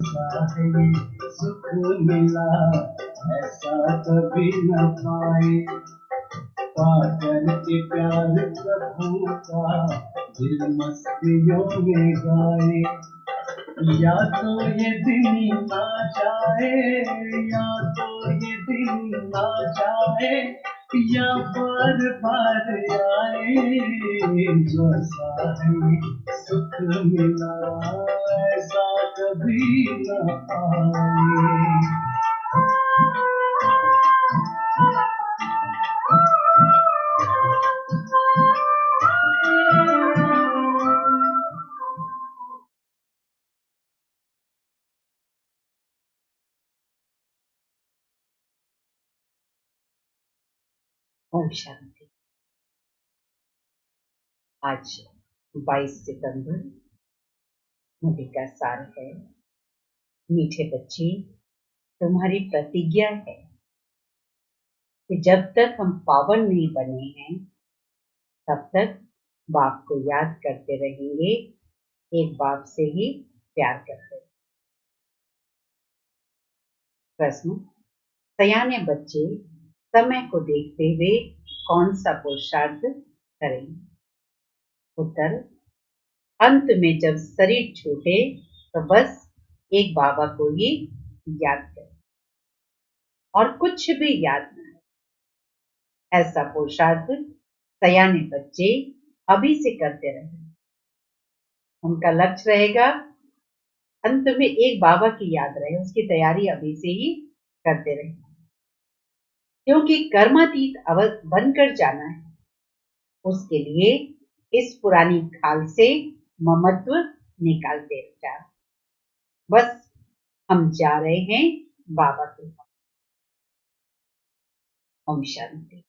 चाहे सुख मिला ऐसा कभी न पाए, पाकर के प्यार प्रभु का दिल मस्तियों में गाए। या तो ये दिन ना जाए, या तो ये दिन ना जाए, या बार बार आए, जो ऐसा है सुख मिला ऐसा कभी न आए। ओम शांति। आज 22 सितंबर। मूवी का सार है, मीठे बच्चे, तुम्हारी प्रतिज्ञा है कि जब तक हम पावन नहीं बने हैं तब तक बाप को याद करते रहेंगे, एक बाप से ही प्यार करते रहेंगे। प्रश्न, सयाने बच्चे समय को देखते हुए कौन सा पुरुषार्थ करेंगे? उत्तर, अंत में जब शरीर छूटे तो बस एक बाबा को ही याद करें और कुछ भी याद न है। ऐसा पुरुषार्थ सयाने बच्चे अभी से करते रहे। उनका लक्ष्य रहेगा अंत में एक बाबा की याद रहे, उसकी तैयारी अभी से ही करते रहे, क्योंकि कर्मातीत बनकर जाना है। उसके लिए इस पुरानी खाल से ममत्व निकालते जाओ। बस हम जा रहे हैं बाबा के पास। ओम शांति।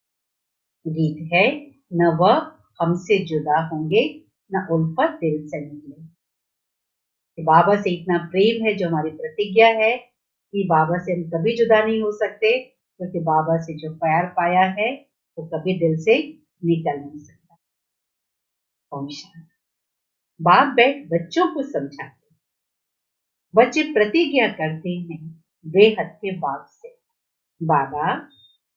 गीत है, न वह हमसे जुदा होंगे न उल्फत दिल से निकले। बाबा से इतना प्रेम है, जो हमारी प्रतिज्ञा है कि बाबा से हम कभी जुदा नहीं हो सकते, क्योंकि बाबा से जो प्यार पाया है वो कभी दिल से निकल नहीं सकता। ओम शांति। बाप बैठ बच्चों को समझाते, बच्चे प्रतिज्ञा करते हैं बेहद के बाप से, बाबा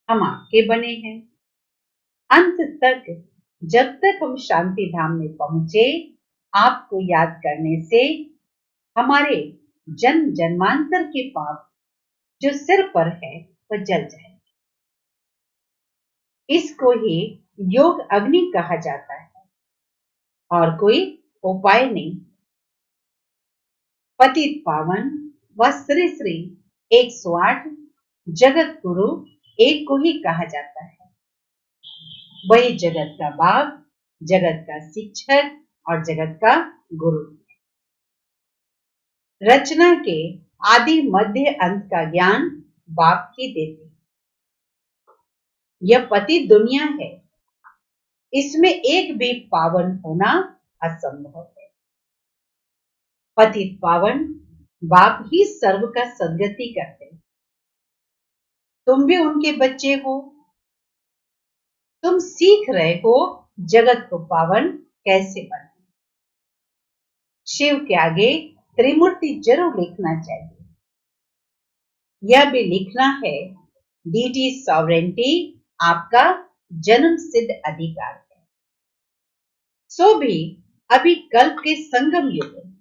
हम आपके बने हैं। अंत तक जब तक हम शांति धाम में पहुंचे, आपको याद करने से हमारे जन्म जन्मांतर के पाप जो सिर पर है वह जल जाएंगे। इसको ही योग अग्नि कहा जाता है और कोई उपाय नहीं। पतित पावन व श्री श्री 108 जगत गुरु एक को ही कहा जाता है। वही जगत का बाप, जगत का शिक्षक और जगत का गुरु। रचना के आदि मध्य अंत का ज्ञान बाप ही देते। यह पतित दुनिया है, इसमें एक भी पावन होना असंभव है। पतित पावन बाप ही सर्व का सद्गति करते हैं। तुम भी उनके बच्चे हो, तुम सीख रहे हो जगत को पावन कैसे बने। शिव के आगे त्रिमूर्ति जरूर लिखना चाहिए। यह भी लिखना है, डीटी सॉवरेंटी आपका जन्म सिद्ध अधिकार है। सो भी अभी कल्प के संगम युग में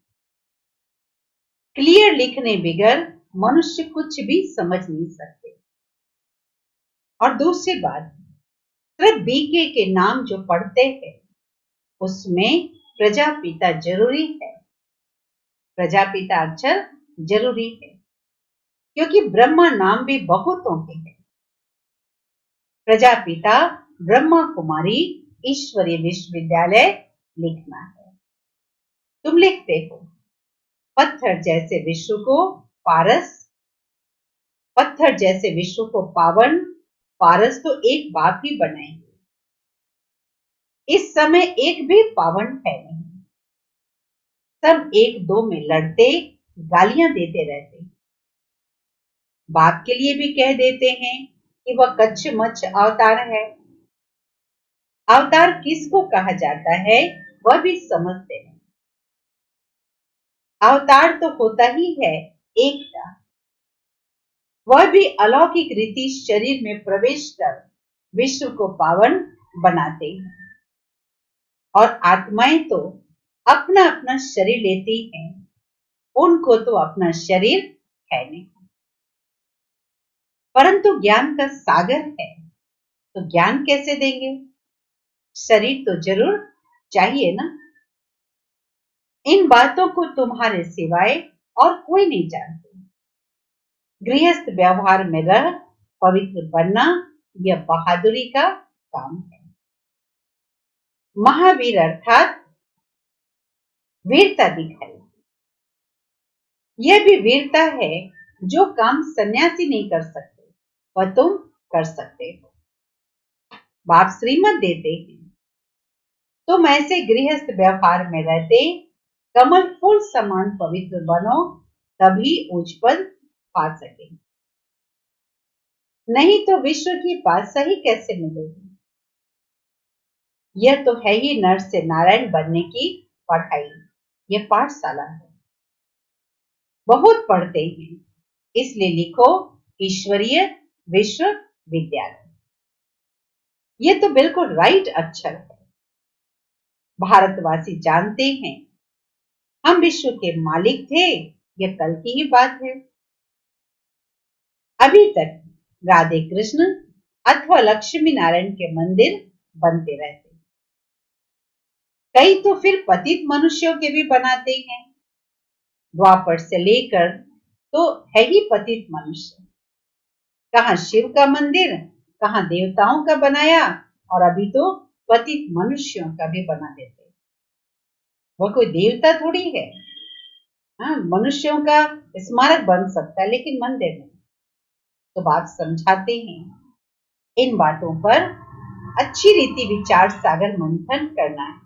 क्लियर लिखने बगैर मनुष्य कुछ भी समझ नहीं सकते। और दूसरी बात, सिर्फ बीके के नाम जो पढ़ते हैं उसमें प्रजापिता जरूरी है। प्रजापिता अक्षर जरूरी है, क्योंकि ब्रह्मा नाम भी बहुतों के हैं। प्रजापिता ब्रह्मा कुमारी ईश्वरीय विश्वविद्यालय लिखना है। तुम लिखते हो, पत्थर जैसे विश्व को पारस, पत्थर जैसे विश्व को पावन, पारस तो एक बाप ही बनाएंगे। इस समय एक भी पावन है नहीं, सब एक दो में लड़ते गालियां देते रहते। बाप के लिए भी कह देते हैं कि वह कच्छ मच्छ अवतार है। अवतार किसको कहा जाता है वह भी समझते हैं। अवतार तो होता ही है एकता, वह भी अलौकिक रीति शरीर में प्रवेश कर विश्व को पावन बनाते हैं। और आत्माएं तो अपना अपना शरीर लेती हैं, उनको तो अपना शरीर है नहीं। परंतु ज्ञान का सागर है, तो ज्ञान कैसे देंगे? शरीर तो जरूर चाहिए ना। इन बातों को तुम्हारे सिवाय और कोई नहीं जानते। गृहस्थ व्यवहार में रह पवित्र बनना यह बहादुरी का काम है। महावीर अर्थात वीरता दिखाई। यह भी वीरता है जो काम सन्यासी नहीं कर सकते, वह तुम कर सकते हो। बाप श्रीमत देते हैं, तुम ऐसे गृहस्थ व्यवहार में रहते कमल फूल समान पवित्र बनो, तभी उच्च पद पा सकेंगे। नहीं तो विश्व की बादशाही कैसे मिलेगी? यह तो है ही नर से नारायण बनने की पढ़ाई, यह पाठशाला है। बहुत पढ़ते हैं, इसलिए लिखो ईश्वरीय विश्वविद्यालय। यह तो बिल्कुल राइट अक्षर है। भारतवासी जानते हैं हम विश्व के मालिक थे, यह कल की ही बात है। अभी तक राधे कृष्ण अथवा लक्ष्मी नारायण के मंदिर बनते रहते, कई तो फिर पतित मनुष्यों के भी बनाते हैं। द्वापर से लेकर तो है ही पतित मनुष्य, कहां शिव का मंदिर, कहां देवताओं का बनाया, और अभी तो पतित मनुष्यों का भी बना देते। वह कोई देवता थोड़ी है। हाँ, मनुष्यों का स्मारक बन सकता है, लेकिन मंदिर नहीं। तो बात समझाते हैं, इन बातों पर अच्छी रीति विचार सागर मंथन करना है।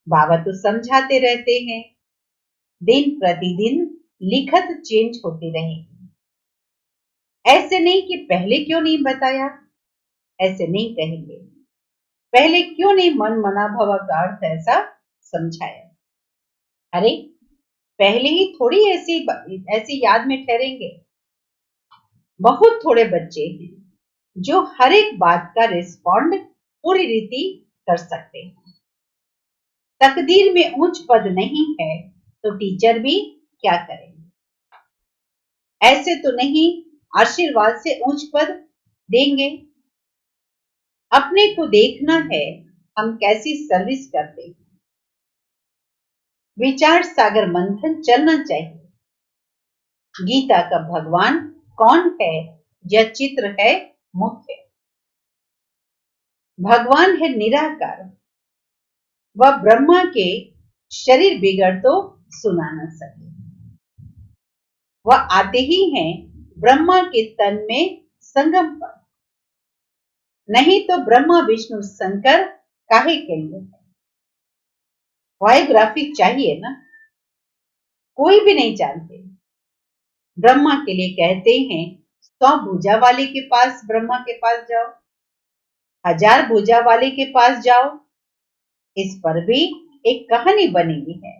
बाबा तो समझाते रहते हैं, दिन प्रतिदिन लिखत चेंज होती रहेगी। ऐसे नहीं कि पहले क्यों नहीं बताया, ऐसे नहीं कहेंगे, पहले क्यों नहीं मन मना भव का अर्थ ऐसा समझाया। अरे पहले ही थोड़ी ऐसी याद में ठहरेंगे। बहुत थोड़े बच्चे हैं जो हर एक बात का रिस्पॉन्ड पूरी रीति कर सकते हैं। तकदीर में उच्च पद नहीं है तो टीचर भी क्या करेंगे? ऐसे तो नहीं आशीर्वाद से उच्च पद देंगे। अपने को देखना है हम कैसी सर्विस करते हैं। विचार सागर मंथन चलना चाहिए। गीता का भगवान कौन है, यह चित्र है मुख्य। भगवान है निराकार, वह ब्रह्मा के शरीर बिगड़ तो सुना न सके। वह आते ही हैं ब्रह्मा के तन में संगम पर, नहीं तो ब्रह्मा विष्णु शंकर काहे के लिए? बायोग्राफी चाहिए ना, कोई भी नहीं जानते। ब्रह्मा के लिए कहते हैं 100 भुजा वाले के पास, ब्रह्मा के पास जाओ, 1000 भुजा वाले के पास जाओ। इस पर भी एक कहानी बनी है।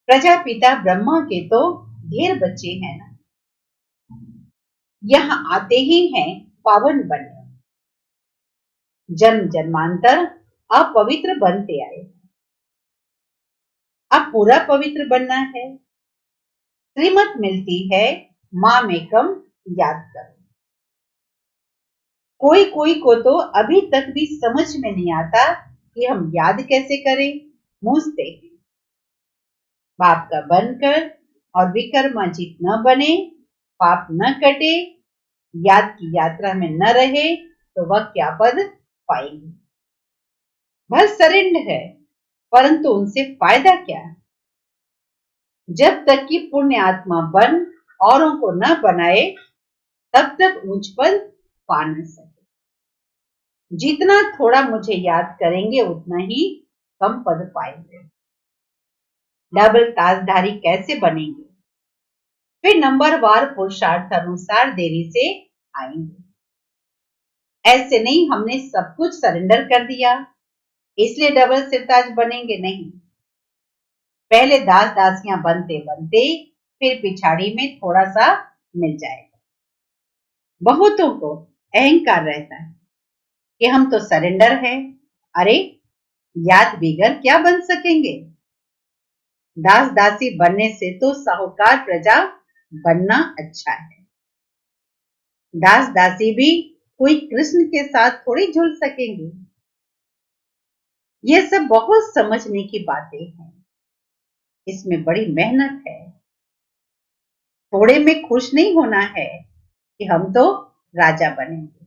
प्रजापिता ब्रह्मा के तो ढेर बच्चे हैं ना, यहां आते ही हैं पावन बने, जन्म जन्मांतर अपवित्र बनते आए, अब पूरा पवित्र बनना है। श्रीमत मिलती है माम एकम याद करो। कोई कोई को तो अभी तक भी समझ में नहीं आता कि हम याद कैसे करें, मूझते हैं। बाप का बनकर और विकर्माजित न बने, पाप न कटे, याद की यात्रा में न रहे तो वह क्या पद पाएंगे? भर सरेंडर है, परंतु उनसे फायदा क्या? जब तक कि पुण्य आत्मा बन औरों को न बनाए, तब तक उच्च पद पा न सके। जितना थोड़ा मुझे याद करेंगे उतना ही कम पद पाएंगे। डबल ताजधारी कैसे बनेंगे? फिर नंबरवार पुरुषार्थ अनुसार देरी से आएंगे। ऐसे नहीं हमने सब कुछ सरेंडर कर दिया इसलिए डबल सिरताज बनेंगे, नहीं। पहले दास दासियां बनते बनते फिर पिछाड़ी में थोड़ा सा मिल जाएगा। बहुतों को अहंकार रहता है कि हम तो सरेंडर है। अरे, याद बिगर क्या बन सकेंगे? दास दासी बनने से तो साहूकार प्रजा बनना अच्छा है। दास दासी भी कोई कृष्ण के साथ थोड़ी जुड़ सकेंगे। ये सब बहुत समझने की बातें हैं। इसमें बड़ी मेहनत है। थोड़े में खुश नहीं होना है कि हम तो राजा बनेंगे।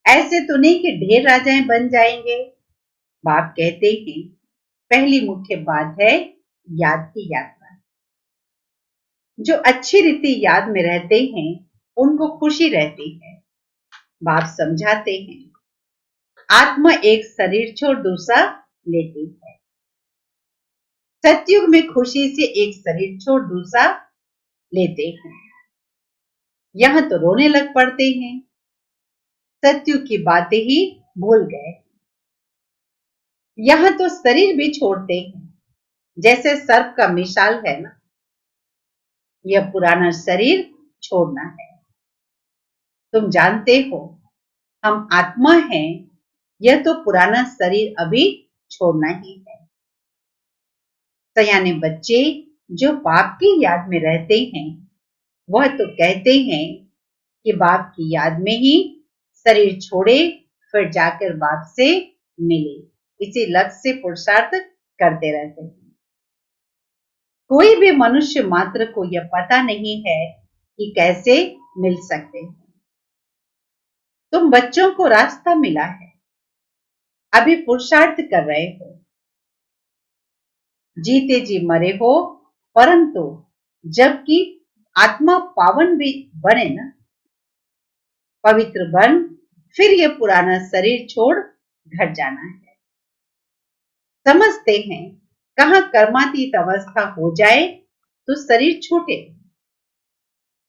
ऐसे तो नहीं कि ढेर राजाएं बन जाएंगे। बाप कहते हैं पहली मुख्य बात है याद की यात्रा। जो अच्छी रीति याद में रहते हैं उनको खुशी रहती है। बाप समझाते हैं आत्मा एक शरीर छोड़ दूसरा लेती है। सतयुग में खुशी से एक शरीर छोड़ दूसरा लेते हैं। यहां तो रोने लग पड़ते हैं। सतयुग की बातें ही भूल गए। यहां तो शरीर भी छोड़ते हैं। जैसे सर्प का मिसाल है ना, यह पुराना शरीर छोड़ना है। तुम जानते हो हम आत्मा हैं, यह तो पुराना शरीर अभी छोड़ना ही है। सयाने बच्चे जो बाप की याद में रहते हैं वह तो कहते हैं कि बाप की याद में ही शरीर छोड़े फिर जाकर बाप से मिले। इसी लक्ष्य से पुरुषार्थ करते रहते हैं। कोई भी मनुष्य मात्र को यह पता नहीं है कि कैसे मिल सकते हैं। तुम बच्चों को रास्ता मिला है, अभी पुरुषार्थ कर रहे हो। जीते जी मरे हो, परंतु जबकि आत्मा पावन भी बने ना, पवित्र बन, फिर यह पुराना शरीर छोड़ घर जाना है। समझते हैं कहां कर्मातीत अवस्था हो जाए तो शरीर छूटे,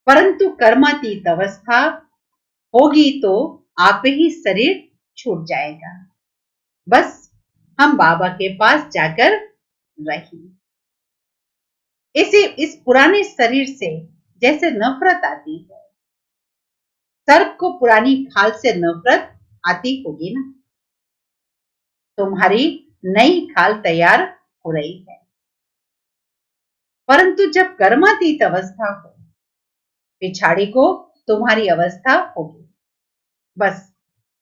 परंतु कर्मातीत अवस्था होगी तो आप ही शरीर छूट जाएगा। बस हम बाबा के पास जाकर रहिए। इस पुराने शरीर से जैसे नफरत आती है, सर्प को पुरानी खाल से नफरत आती होगी ना। तुम्हारी नई खाल तैयार हो रही है, परंतु जब कर्मातीत अवस्था हो पिछाड़ी को तुम्हारी अवस्था होगी। बस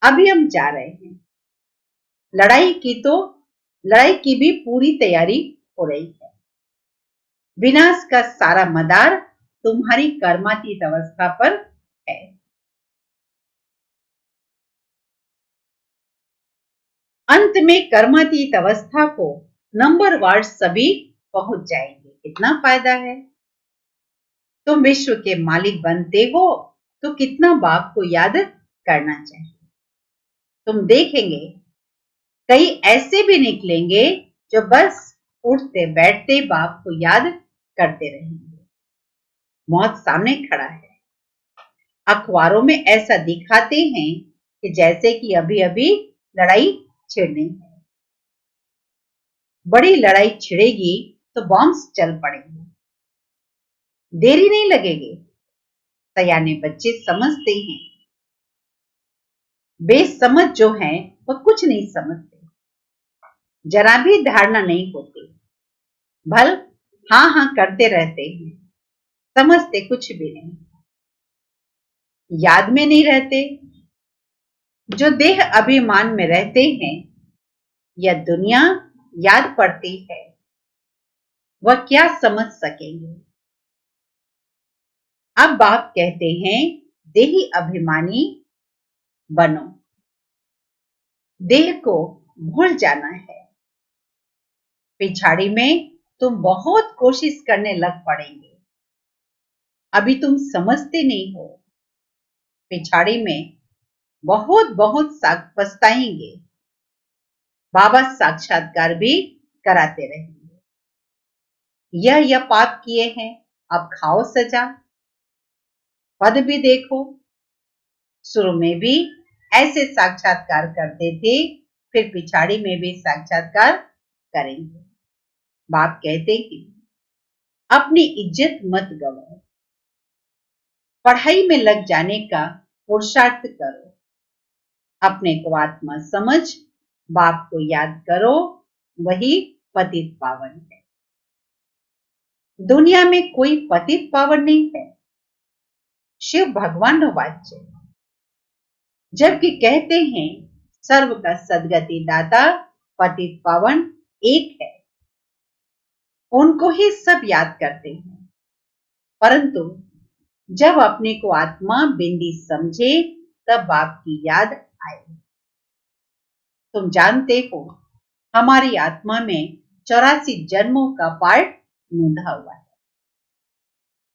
अभी हम जा रहे हैं। लड़ाई की भी पूरी तैयारी हो रही है। विनाश का सारा मदार तुम्हारी कर्मातीत अवस्था पर है। अंत में कर्मातीत अवस्था को नंबर वार सभी पहुंच जाएंगे। कितना फायदा है। तुम विश्व के मालिक बनते हो तो कितना बाप को याद करना चाहिए। तुम देखेंगे कई ऐसे भी निकलेंगे जो बस उठते बैठते बाप को याद करते रहेंगे। मौत सामने खड़ा है। अखबारों में ऐसा दिखाते हैं कि जैसे कि अभी अभी लड़ाई छिड़नी है। बड़ी लड़ाई छिड़ेगी तो बॉम्ब्स चल पड़ेंगे, देरी नहीं लगेगी। सयाने बच्चे समझते हैं। बेसमझ जो हैं वह कुछ नहीं समझते, जरा भी धारणा नहीं होती, भल हाँ हाँ करते रहते हैं, समझते कुछ भी नहीं, याद में नहीं रहते। जो देह अभिमान में रहते हैं यह दुनिया याद पड़ती है, वह क्या समझ सकेंगे। अब बाप कहते हैं देही अभिमानी बनो, देह को भूल जाना है। पिछाड़ी में तुम बहुत कोशिश करने लग पड़ेंगे। अभी तुम समझते नहीं हो। पिछाड़ी में बहुत बहुत पछताएंगे। बाबा साक्षात्कार भी कराते रहेंगे। यह पाप किए हैं, अब खाओ सजा। पद भी देखो, शुरू में भी ऐसे साक्षात्कार करते थे, फिर पिछाड़ी में भी साक्षात्कार करेंगे। बाप कहते हैं अपनी इज्जत मत गवाओ, पढ़ाई में लग जाने का पुरुषार्थ करो, अपने को आत्मा समझ बाप को याद करो, वही पतित पावन है। दुनिया में कोई पतित पावन नहीं है, शिव भगवान वाच्य, जबकि कहते हैं सर्व का सदगति दाता पतित पावन एक है, उनको ही सब याद करते हैं। परंतु जब अपने को आत्मा बिंदी समझे तब बाप की याद आए। तुम जानते हो हमारी आत्मा में 84 जन्मों का पार्ट नूंधा हुआ है,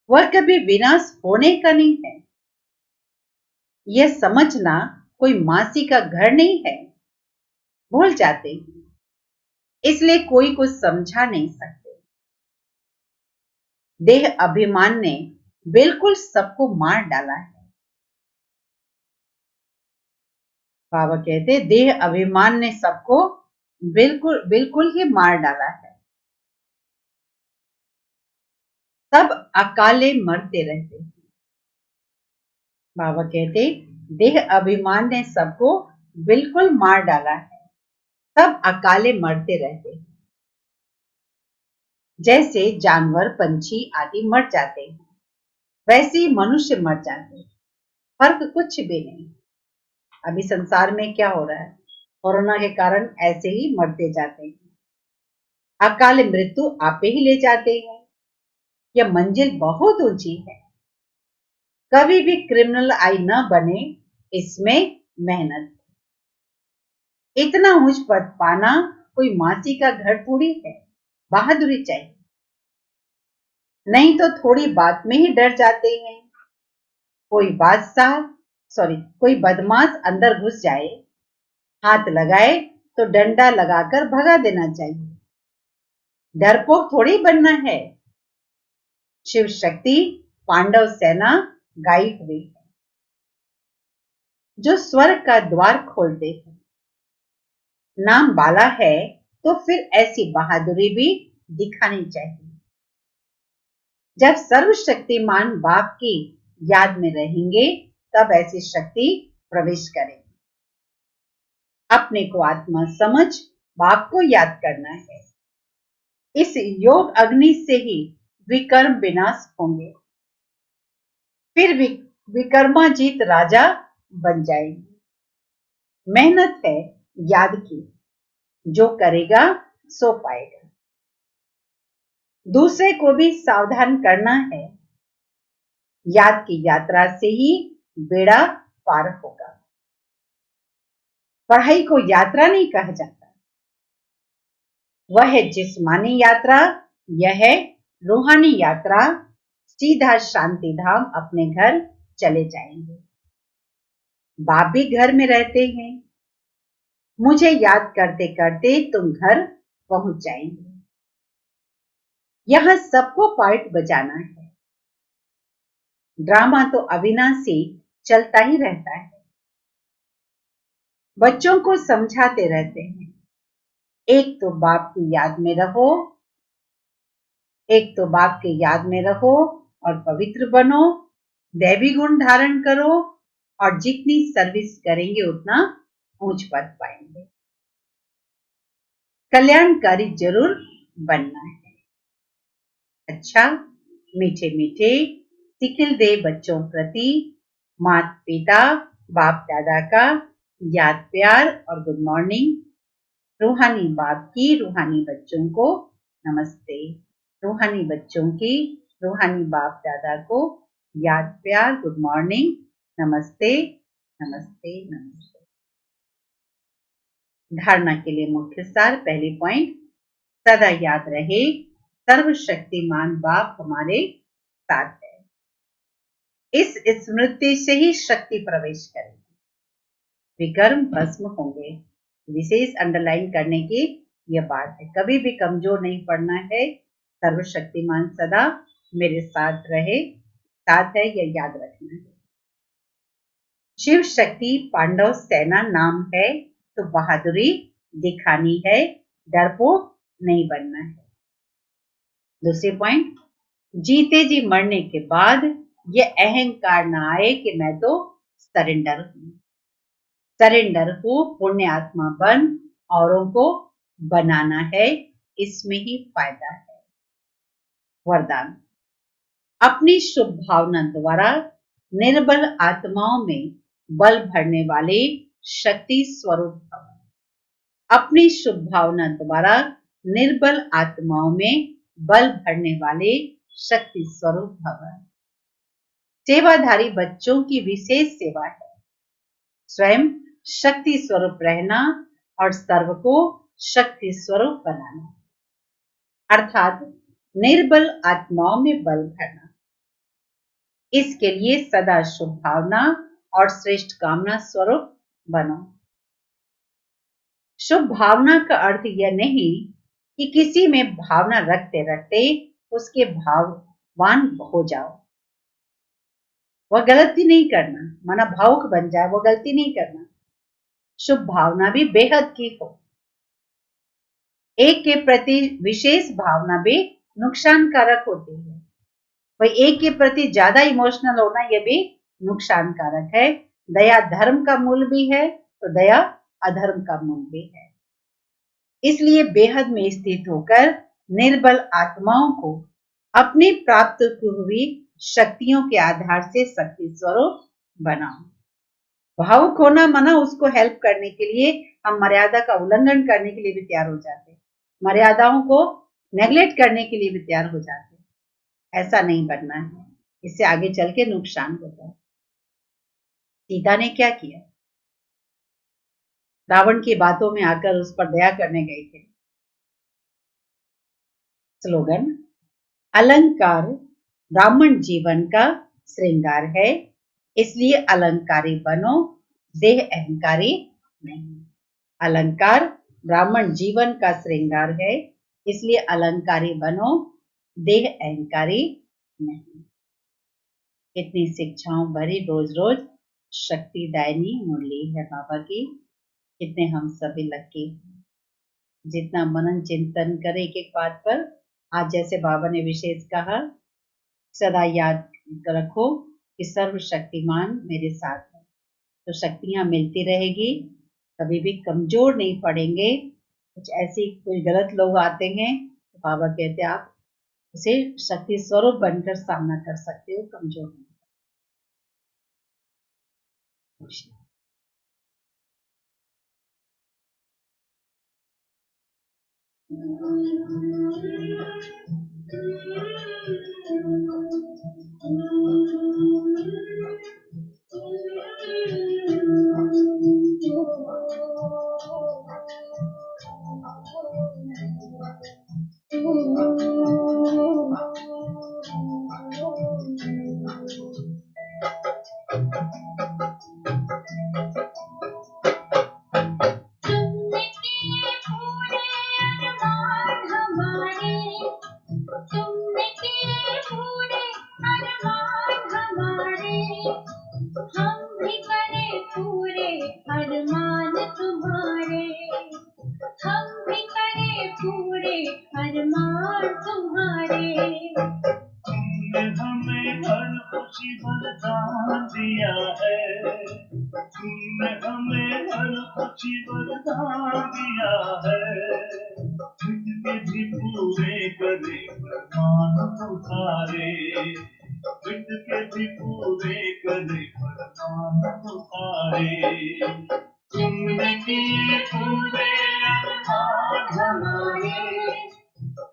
वह कभी विनाश होने का नहीं है। यह समझना कोई मासी का घर नहीं है, भूल जाते हैं, इसलिए कोई को समझा नहीं सकते। देह अभिमान ने बिल्कुल सबको मार डाला है। बाबा कहते देह अभिमान ने सबको बिल्कुल बिल्कुल ही मार डाला है। सब अकाले मरते रहते हैं। बाबा कहते देह अभिमान ने सबको बिल्कुल मार डाला है, सब अकाले मरते रहते हैं। जैसे जानवर पंछी आदि मर जाते हैं, वैसे ही मनुष्य मर जाते हैं, फर्क कुछ भी नहीं। अभी संसार में क्या हो रहा है, कोरोना के कारण ऐसे ही मरते जाते हैं, अकाल मृत्यु आपे ही ले जाते हैं। यह मंजिल बहुत ऊंची है, कभी भी क्रिमिनल आई न बने, इसमें मेहनत। इतना ऊंच पद पाना कोई मासी का घर थोड़ी है, बहादुरी चाहिए। नहीं तो थोड़ी बात में ही डर जाते हैं। कोई बदमाश अंदर घुस जाए, हाथ लगाए तो डंडा लगाकर भगा देना चाहिए। डरपोक थोड़ी बनना है। शिव शक्ति पांडव सेना गाई हुई है, जो स्वर्ग का द्वार खोलते हैं। नाम बाला है तो फिर ऐसी बहादुरी भी दिखानी चाहिए। जब सर्वशक्तिमान बाप की याद में रहेंगे तब ऐसी शक्ति प्रवेश करेगी। अपने को आत्मा समझ बाप को याद करना है। इस योग अग्नि से ही विकर्म विनाश होंगे, फिर विकर्माजीत राजा बन जाएंगे। मेहनत है याद की, जो करेगा सो पाएगा। दूसरे को भी सावधान करना है, याद की यात्रा से ही बेड़ा पार होगा। पढ़ाई को यात्रा नहीं कहा जाता, वह है जिस्मानी यात्रा, यह है रूहानी यात्रा। सीधा शांति धाम अपने घर चले जाएंगे। बाप भी घर में रहते हैं, मुझे याद करते करते तुम घर पहुंच जाएंगे। यहां सबको पार्ट बजाना है। ड्रामा तो अविनाशी चलता ही रहता है। बच्चों को समझाते रहते हैं, एक तो बाप की याद में रहो, एक तो बाप की याद में रहो और पवित्र बनो, दैवी गुण धारण करो, और जितनी सर्विस करेंगे उतना ऊंच पद पाएंगे। कल्याणकारी जरूर बनना है। अच्छा, मीठे मीठे सिखिल दे बच्चों प्रति माता पिता बाप दादा का याद प्यार और गुड मॉर्निंग। रूहानी बाप की रूहानी बच्चों को नमस्ते। रूहानी बच्चों की रूहानी बाप दादा को याद प्यार गुड मॉर्निंग, नमस्ते नमस्ते नमस्ते। धारणा के लिए मुख्य सार, पहली पॉइंट, सदा याद रहे सर्वशक्तिमान बाप हमारे साथ है। इस स्मृति से ही शक्ति प्रवेश करेगी, विकर्म भस्म होंगे। विशेष अंडरलाइन करने की यह बात है, कभी भी कमजोर नहीं पड़ना है। सर्वशक्तिमान सदा मेरे साथ रहे, साथ है, यह याद रखना है। शिव शक्ति पांडव सेना नाम है तो बहादुरी दिखानी है, डरपोक नहीं बनना है। दूसरी पॉइंट, जीते जी मरने के बाद ये अहंकार ना आए कि मैं तो सरेंडर हूं। सरेंडर हो, पुण्य आत्मा बन, औरों को बनाना है, इसमें ही फायदा है। वरदान, अपनी शुभ भावना द्वारा निर्बल आत्माओं में बल भरने वाले शक्ति स्वरूप भव। अपनी शुभ भावना द्वारा निर्बल आत्माओं में बल भरने वाले शक्ति स्वरूप भव। सेवाधारी बच्चों की विशेष सेवा है स्वयं शक्ति स्वरूप रहना और सर्व को शक्ति स्वरूप बनाना, अर्थात निर्बल आत्माओं में बल भरना। इसके लिए सदा शुभ भावना और श्रेष्ठ कामना स्वरूप बनो। शुभ भावना का अर्थ यह नहीं कि किसी में भावना रखते रखते उसके भाववान हो जाओ, वह गलती नहीं करना, माना भावुक बन जाए, वो गलती नहीं करना। शुभ भावना भी बेहद की हो। एक के प्रति विशेष भावना भी नुकसानकारक होती है। वही एक के प्रति ज्यादा इमोशनल होना यह भी नुकसानकारक है। दया धर्म का मूल भी है तो दया अधर्म का मूल भी है। इसलिए बेहद में स्थित होकर निर्बल आत्माओं को अपनी प्राप्त हुई शक्तियों के आधार से शक्ति स्वरूप बनाओ। भावुक होना माना उसको हेल्प करने के लिए हम मर्यादा का उल्लंघन करने के लिए भी तैयार हो जाते हैं, मर्यादाओं को नेग्लेक्ट करने के लिए भी तैयार हो जाते हैं। ऐसा नहीं बनना है, इससे आगे चल के नुकसान होता है। सीता ने क्या किया? रावण की बातों में आकर उस पर दया करने गए थे। स्लोगन, अलंकार ब्राह्मण जीवन का श्रृंगार है, इसलिए अलंकारी बनो, देह अहंकारी नहीं। अलंकार ब्राह्मण जीवन का श्रृंगार है, इसलिए अलंकारी बनो, देह अहंकारी नहीं। इतनी शिक्षाओं भरी रोज रोज शक्तिदायिनी मुरली है बाबा की। कितने हम सभी लकी, जितना मनन चिंतन करे एक एक बात पर। आज जैसे बाबा ने विशेष कहा, सदा याद रखो कि सर्वशक्तिमान मेरे साथ है, तो शक्तियां मिलती रहेगी, कभी भी कमजोर नहीं पड़ेंगे। कुछ ऐसी कोई गलत लोग आते हैं तो बाबा कहते हैं आप उसे शक्ति स्वरूप बनकर सामना कर सकते हो, कमजोर नहीं। वरदान दिया है, तुमने हमें हर कुछ वरदान दिया है। जिसके भी पूरे करे वरदान तुम्हारे, जिसके भी पूरे करे वरदान तुम्हारे। तुमने किए पूरे अरमान हमारे,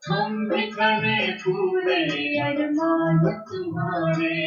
हम भी करें पूरे अरमान तुम्हारे।